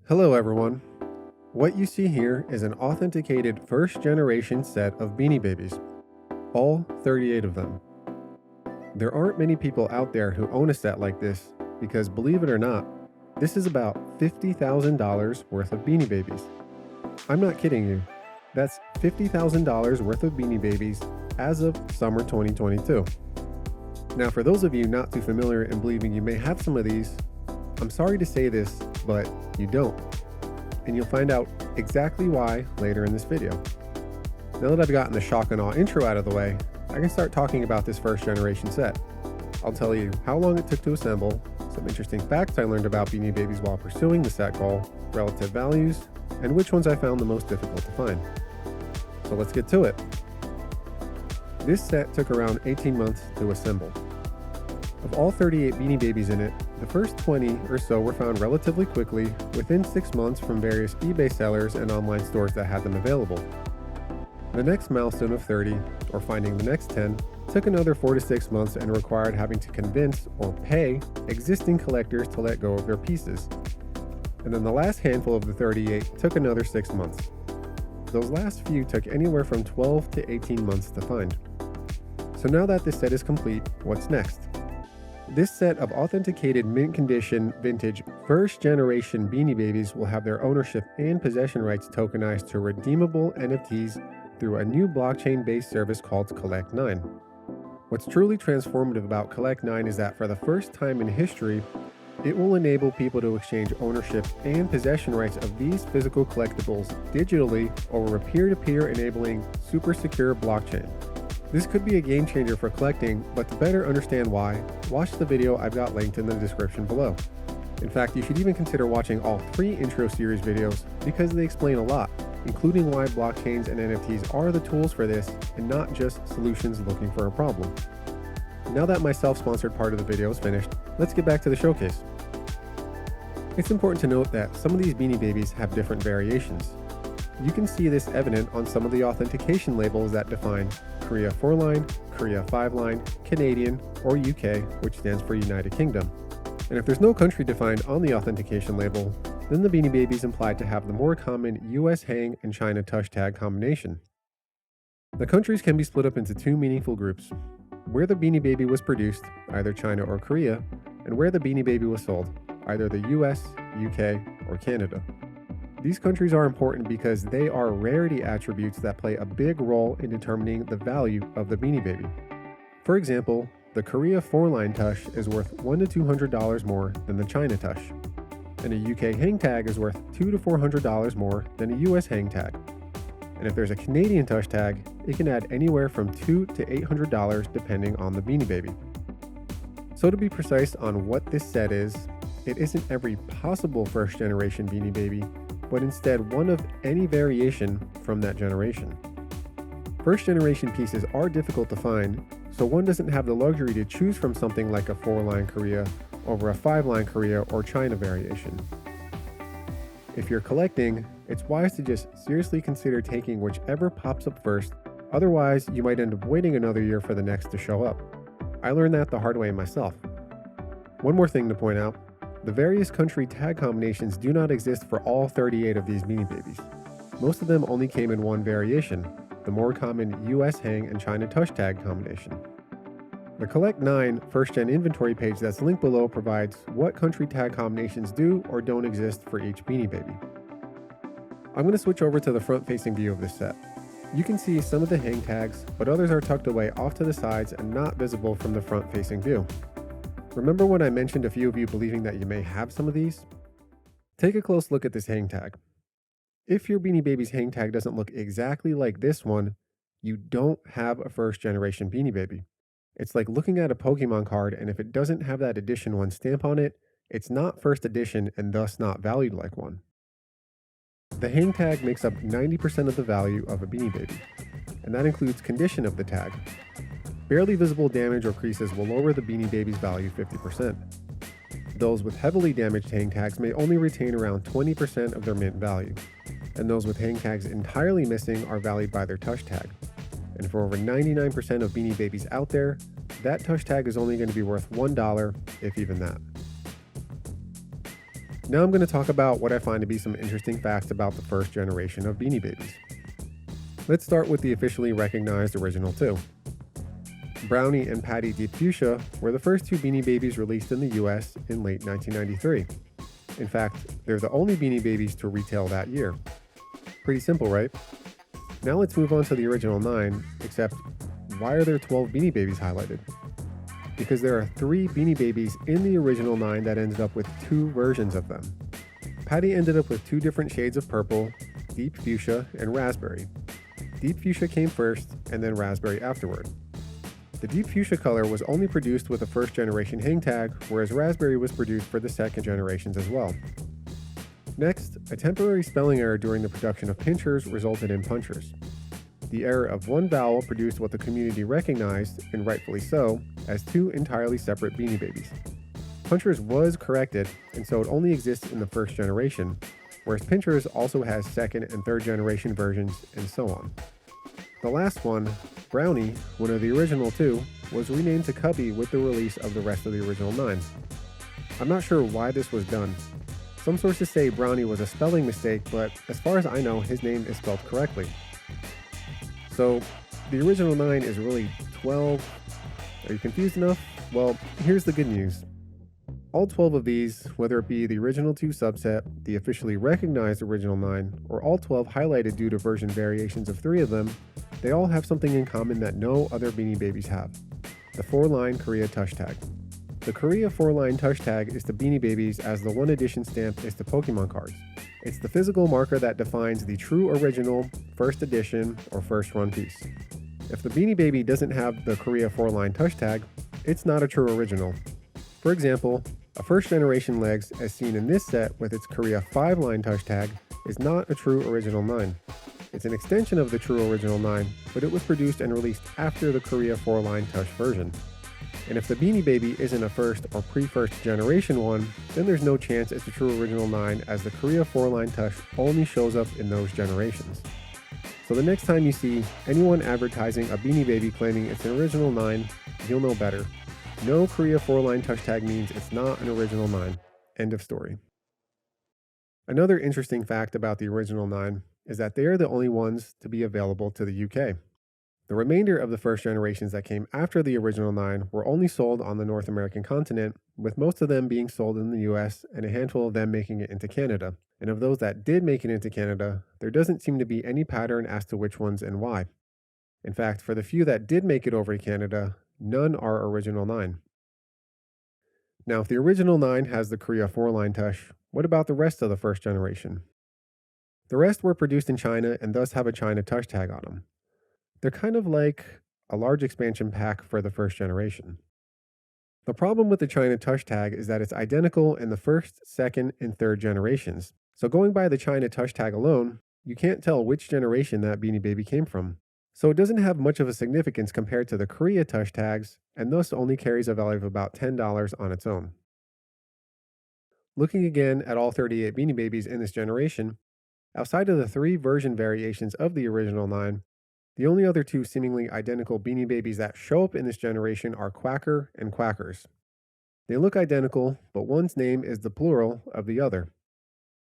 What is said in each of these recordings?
Hello everyone. What you see here is an authenticated first generation set of Beanie Babies, all 38 of them. There aren't many people out there who own a set like this because, believe it or not, this is about $50,000 worth of Beanie Babies. I'm not kidding you. That's $50,000 worth of Beanie Babies as of summer 2022. Now, for those of you not too familiar and believing you may have some of these, I'm sorry to say this, but you don't. And you'll find out exactly why later in this video. Now that I've gotten the shock and awe intro out of the way, I can start talking about this first generation set. I'll tell you how long it took to assemble, some interesting facts I learned about Beanie Babies while pursuing the set goal, relative values, and which ones I found the most difficult to find. So let's get to it. This set took around 18 months to assemble. Of all 38 Beanie Babies in it, the first 20 or so were found relatively quickly, within 6 months from various eBay sellers and online stores that had them available. The next milestone of 30, or finding the next 10, took another 4 to 6 months and required having to convince or pay existing collectors to let go of their pieces. And then the last handful of the 38 took another 6 months. Those last few took anywhere from 12 to 18 months to find. So now that this set is complete, what's next? This set of authenticated mint condition vintage first generation Beanie Babies will have their ownership and possession rights tokenized to redeemable NFTs through a new blockchain based service called Collect9. What's truly transformative about Collect9 is that for the first time in history, it will enable people to exchange ownership and possession rights of these physical collectibles digitally over a peer-to-peer enabling super secure blockchain. This could be a game changer for collecting, but to better understand why, watch the video I've got linked in the description below. In fact, you should even consider watching all 3 intro series videos because they explain a lot, including why blockchains and NFTs are the tools for this and not just solutions looking for a problem. Now that my self-sponsored part of the video is finished, let's get back to the showcase. It's important to note that some of these Beanie Babies have different variations. You can see this evident on some of the authentication labels that define Korea 4-line, Korea 5-line, Canadian, or UK, which stands for United Kingdom. And if there's no country defined on the authentication label, then the Beanie Baby is implied to have the more common US hang and China tush tag combination. The countries can be split up into 2 meaningful groups: where the Beanie Baby was produced, either China or Korea, and where the Beanie Baby was sold, either the US, UK, or Canada. These countries are important because they are rarity attributes that play a big role in determining the value of the Beanie Baby. For example, the Korea 4-line tush is worth $100 to $200 more than the China tush, and a UK hang tag is worth $200 to $400 more than a US hang tag. And if there's a Canadian tush tag, it can add anywhere from $200 to $800 depending on the Beanie Baby. So to be precise on what this set is, it isn't every possible first generation Beanie Baby, but instead one of any variation from that generation. First generation pieces are difficult to find, so one doesn't have the luxury to choose from something like a 4-line Korea over a 5-line Korea or China variation. If you're collecting, it's wise to just seriously consider taking whichever pops up first, otherwise you might end up waiting another year for the next to show up. I learned that the hard way myself. One more thing to point out. The various country tag combinations do not exist for all 38 of these Beanie Babies. Most of them only came in one variation, the more common US hang and China tush tag combination. The Collect9 first-gen inventory page that's linked below provides what country tag combinations do or don't exist for each Beanie Baby. I'm going to switch over to the front-facing view of this set. You can see some of the hang tags, but others are tucked away off to the sides and not visible from the front-facing view. Remember when I mentioned a few of you believing that you may have some of these? Take a close look at this hang tag. If your Beanie Baby's hang tag doesn't look exactly like this one, you don't have a first generation Beanie Baby. It's like looking at a Pokemon card, and if it doesn't have that edition 1 stamp on it, it's not first edition and thus not valued like one. The hang tag makes up 90% of the value of a Beanie Baby, and that includes condition of the tag. Barely visible damage or creases will lower the Beanie Baby's value 50%. Those with heavily damaged hang tags may only retain around 20% of their mint value, and those with hang tags entirely missing are valued by their tush tag. And for over 99% of Beanie Babies out there, that tush tag is only going to be worth $1, if even that. Now I'm going to talk about what I find to be some interesting facts about the first generation of Beanie Babies. Let's start with the officially recognized original two. Brownie and Patty Deep Fuchsia were the first two Beanie Babies released in the US in late 1993. In fact, they're the only Beanie Babies to retail that year. Pretty simple, right? Now let's move on to the original 9, except why are there 12 Beanie Babies highlighted? Because there are 3 Beanie Babies in the original 9 that ended up with 2 versions of them. Patty ended up with 2 different shades of purple, Deep Fuchsia and Raspberry. Deep Fuchsia came first and then Raspberry afterward. The Deep Fuchsia color was only produced with a first generation hang tag, whereas Raspberry was produced for the second generations as well. Next, a temporary spelling error during the production of pinchers resulted in punchers. The error of one vowel produced what the community recognized, and rightfully so, as 2 entirely separate Beanie Babies. Punchers was corrected, and so it only exists in the first generation, whereas pinchers also has second and third generation versions, and so on. The last one, Brownie, one of the original 2, was renamed to Cubby with the release of the rest of the original 9. I'm not sure why this was done. Some sources say Brownie was a spelling mistake, but as far as I know, his name is spelled correctly. So, the original 9 is really 12. Are you confused enough? Well, here's the good news. All 12 of these, whether it be the original 2 subset, the officially recognized original 9, or all 12 highlighted due to version variations of 3 of them, they all have something in common that no other Beanie Babies have: the 4-line Korea tush tag. The Korea 4-line tush tag is to Beanie Babies as the 1 edition stamp is to Pokemon cards. It's the physical marker that defines the true original, first edition, or first run piece. If the Beanie Baby doesn't have the Korea 4-line tush tag, it's not a true original. For example, a first generation legs as seen in this set with its Korea 5-line tush tag is not a true original 9. It's an extension of the true original 9, but it was produced and released after the Korea 4-line tush version. And if the Beanie Baby isn't a first or pre-first generation one, then there's no chance it's a true original 9, as the Korea 4-line tush only shows up in those generations. So the next time you see anyone advertising a Beanie Baby claiming it's an original 9, you'll know better. No Korea 4-line tush tag means it's not an original 9. End of story. Another interesting fact about the original 9 is that they are the only ones to be available to the UK. The remainder of the first generations that came after the original 9 were only sold on the North American continent, with most of them being sold in the US and a handful of them making it into Canada. And of those that did make it into Canada, there doesn't seem to be any pattern as to which ones and why. In fact, for the few that did make it over to Canada, none are original 9. Now, if the original 9 has the Korea 4-line tush, what about the rest of the first generation? The rest were produced in China and thus have a China tush tag on them. They're kind of like a large expansion pack for the first generation. The problem with the China tush tag is that it's identical in the first, second, and third generations. So going by the China tush tag alone, you can't tell which generation that Beanie Baby came from. So it doesn't have much of a significance compared to the Korea tush tags, and thus only carries a value of about $10 on its own. Looking again at all 38 Beanie Babies in this generation, outside of the 3 version variations of the original 9, the only other 2 seemingly identical Beanie Babies that show up in this generation are Quacker and Quackers. They look identical, but one's name is the plural of the other.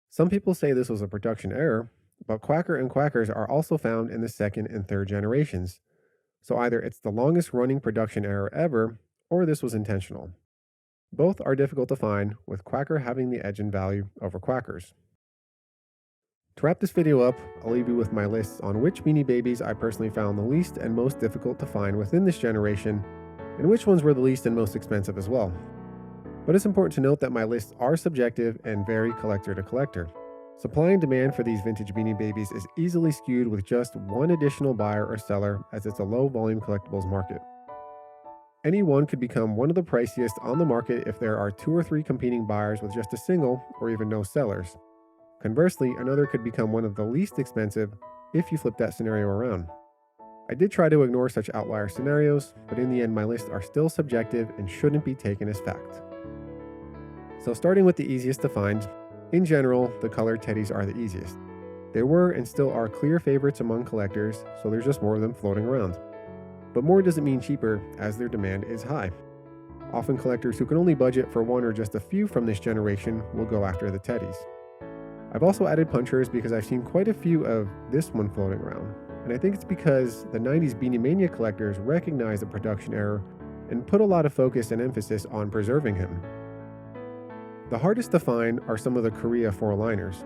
Some people say this was a production error, but Quacker and Quackers are also found in the second and third generations. So either it's the longest running production error ever, or this was intentional. Both are difficult to find, with Quacker having the edge in value over Quackers. To wrap this video up, I'll leave you with my lists on which Beanie Babies I personally found the least and most difficult to find within this generation, and which ones were the least and most expensive as well. But it's important to note that my lists are subjective and vary collector to collector. Supply and demand for these vintage Beanie Babies is easily skewed with just one additional buyer or seller, as it's a low volume collectibles market. Any one could become one of the priciest on the market if there are 2 or 3 competing buyers with just a single or even no sellers. Conversely, another could become one of the least expensive if you flip that scenario around. I did try to ignore such outlier scenarios, but in the end my lists are still subjective and shouldn't be taken as fact. So starting with the easiest to find, in general, the colored teddies are the easiest. They were and still are clear favorites among collectors, so there's just more of them floating around. But more doesn't mean cheaper, as their demand is high. Often collectors who can only budget for one or just a few from this generation will go after the teddies. I've also added punchers because I've seen quite a few of this one floating around, and I think it's because the 90s Beanie Mania collectors recognized the production error and put a lot of focus and emphasis on preserving him. The hardest to find are some of the Korea 4-liners.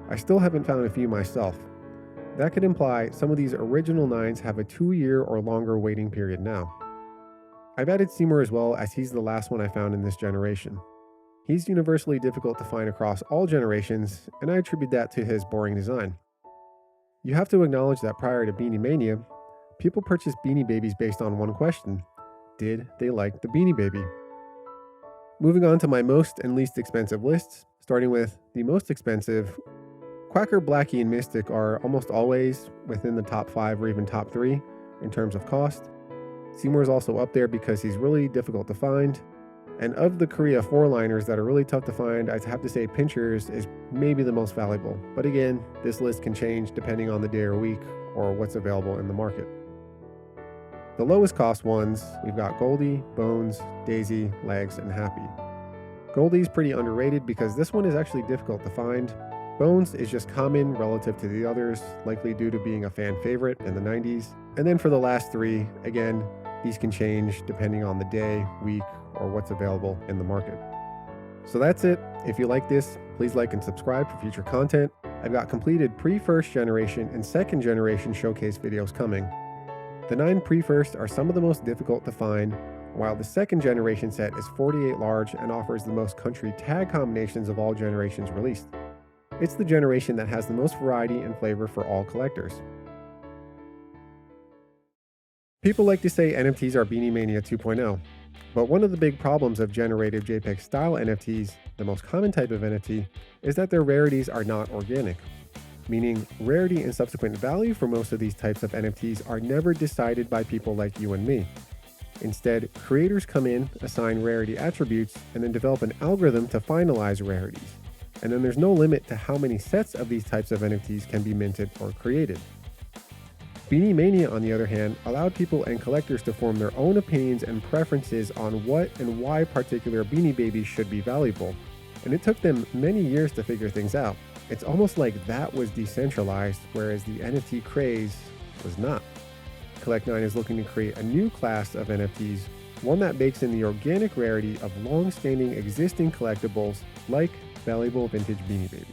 I still haven't found a few myself. That could imply some of these original 9s have a 2-year or longer waiting period now. I've added Seymour as well, as he's the last one I found in this generation. He's universally difficult to find across all generations, and I attribute that to his boring design. You have to acknowledge that prior to Beanie Mania, people purchased Beanie Babies based on one question: did they like the Beanie Baby? Moving on to my most and least expensive lists, starting with the most expensive, Quacker, Blackie, and Mystic are almost always within the top 5 or even top 3 in terms of cost. Seymour is also up there because he's really difficult to find. And of the Korea 4-liners that are really tough to find, I'd have to say Pinchers is maybe the most valuable. But again, this list can change depending on the day or week or what's available in the market. The lowest cost ones, we've got Goldie, Bones, Daisy, Legs, and Happy. Goldie's pretty underrated because this one is actually difficult to find. Bones is just common relative to the others, likely due to being a fan favorite in the 90s. And then for the last 3, again, these can change depending on the day, week, or what's available in the market. So that's it. If you like this, please like and subscribe for future content. I've got completed pre-first generation and second generation showcase videos coming. The 9 pre-first are some of the most difficult to find, while the second generation set is 48 large and offers the most country tag combinations of all generations released. It's the generation that has the most variety and flavor for all collectors. People like to say NFTs are Beanie Mania 2.0, but one of the big problems of generative JPEG style NFTs, the most common type of NFT, is that their rarities are not organic. Meaning, rarity and subsequent value for most of these types of NFTs are never decided by people like you and me. Instead, creators come in, assign rarity attributes, and then develop an algorithm to finalize rarities. And then there's no limit to how many sets of these types of NFTs can be minted or created. Beanie Mania, on the other hand, allowed people and collectors to form their own opinions and preferences on what and why particular Beanie Babies should be valuable, and it took them many years to figure things out. It's almost like that was decentralized, whereas the NFT craze was not. Collect9 is looking to create a new class of NFTs, one that bakes in the organic rarity of long-standing existing collectibles like valuable vintage Beanie Babies.